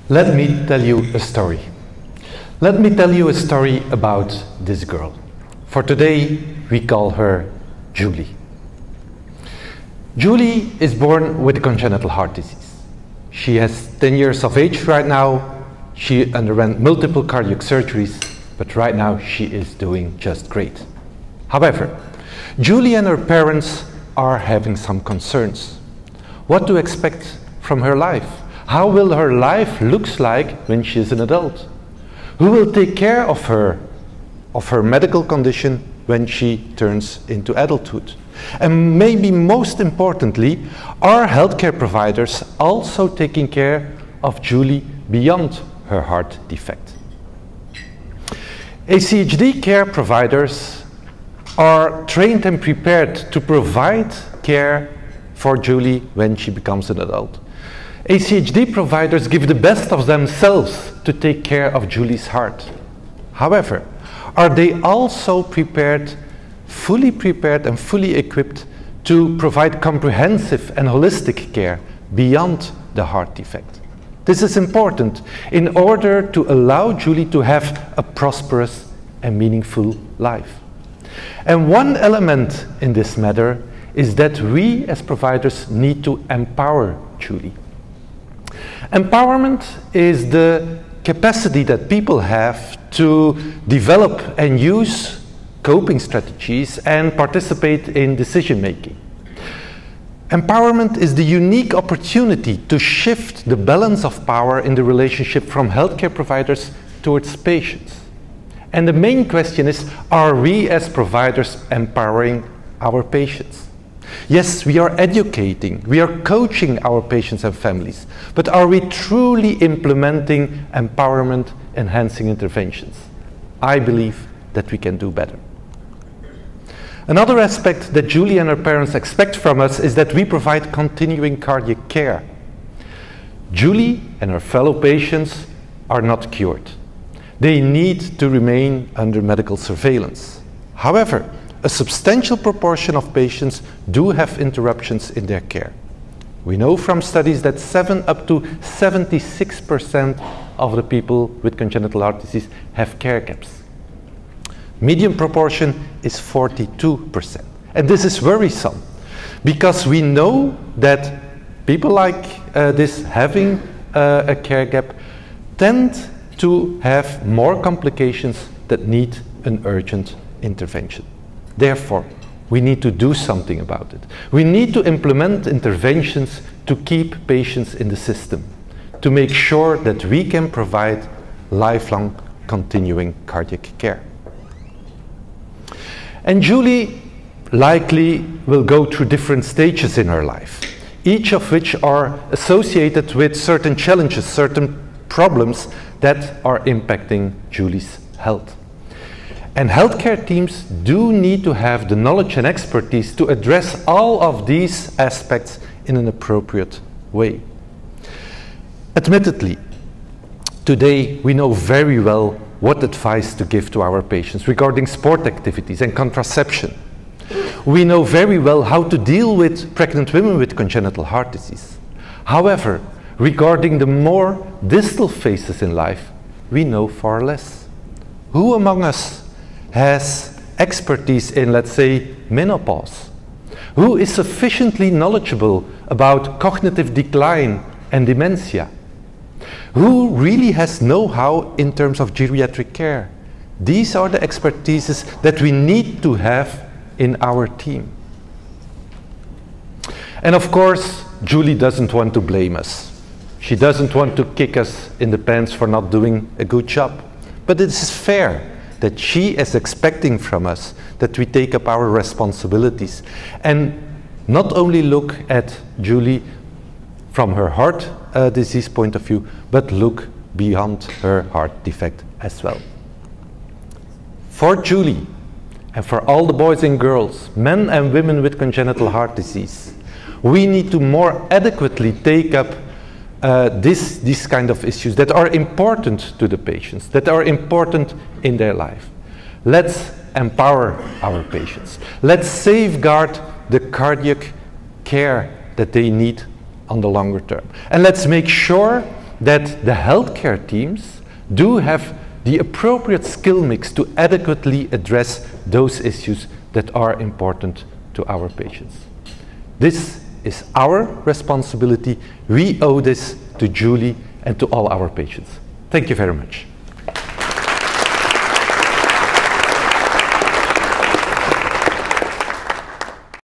Let me tell you a story. Let me tell you a story about this girl. For today, we call her Julie. Julie is born with a congenital heart disease. She has 10 years of age right now. She underwent multiple cardiac surgeries, but right now she is doing just great. However, Julie and her parents are having some concerns. What to expect from her life? How will her life look like when she is an adult? Who will take care of her medical condition when she turns into adulthood? And maybe most importantly, are healthcare providers also taking care of Julie beyond her heart defect? ACHD care providers are trained and prepared to provide care for Julie when she becomes an adult. ACHD providers give the best of themselves to take care of Julie's heart. However, are they also fully prepared and fully equipped to provide comprehensive and holistic care beyond the heart defect? This is important in order to allow Julie to have a prosperous and meaningful life. And one element in this matter is that we as providers need to empower Julie. Empowerment is the capacity that people have to develop and use coping strategies and participate in decision making. Empowerment is the unique opportunity to shift the balance of power in the relationship from healthcare providers towards patients. And the main question is, are we as providers empowering our patients? Yes, we are educating, we are coaching our patients and families, but are we truly implementing empowerment enhancing interventions? I believe that we can do better. Another aspect that Julie and her parents expect from us is that we provide continuing cardiac care. Julie and her fellow patients are not cured. They need to remain under medical surveillance. However, a substantial proportion of patients do have interruptions in their care. We know from studies that up to 76% of the people with congenital heart disease have care gaps. Median proportion is 42%. And this is worrisome because we know that people like this having a care gap tend to have more complications that need an urgent intervention. Therefore, we need to do something about it. We need to implement interventions to keep patients in the system, to make sure that we can provide lifelong continuing cardiac care. And Julie likely will go through different stages in her life, each of which are associated with certain challenges, certain problems that are impacting Julie's health. And healthcare teams do need to have the knowledge and expertise to address all of these aspects in an appropriate way. Admittedly, today we know very well what advice to give to our patients regarding sport activities and contraception. We know very well how to deal with pregnant women with congenital heart disease. However, regarding the more distal phases in life, we know far less. Who among us has expertise in, let's say, menopause? Who is sufficiently knowledgeable about cognitive decline and dementia? Who really has know-how in terms of geriatric care? These are the expertises that we need to have in our team. And of course, Julie doesn't want to blame us. She doesn't want to kick us in the pants for not doing a good job. But it is fair that she is expecting from us that we take up our responsibilities and not only look at Julie from her heart disease point of view, but look beyond her heart defect as well. For Julie and for all the boys and girls, men and women with congenital heart disease, we need to more adequately take up these kind of issues that are important to the patients, that are important in their life. Let's empower our patients. Let's safeguard the cardiac care that they need on the longer term. And let's make sure that the healthcare teams do have the appropriate skill mix to adequately address those issues that are important to our patients. This is our responsibility. We owe this to Julie and to all our patients. Thank you very much.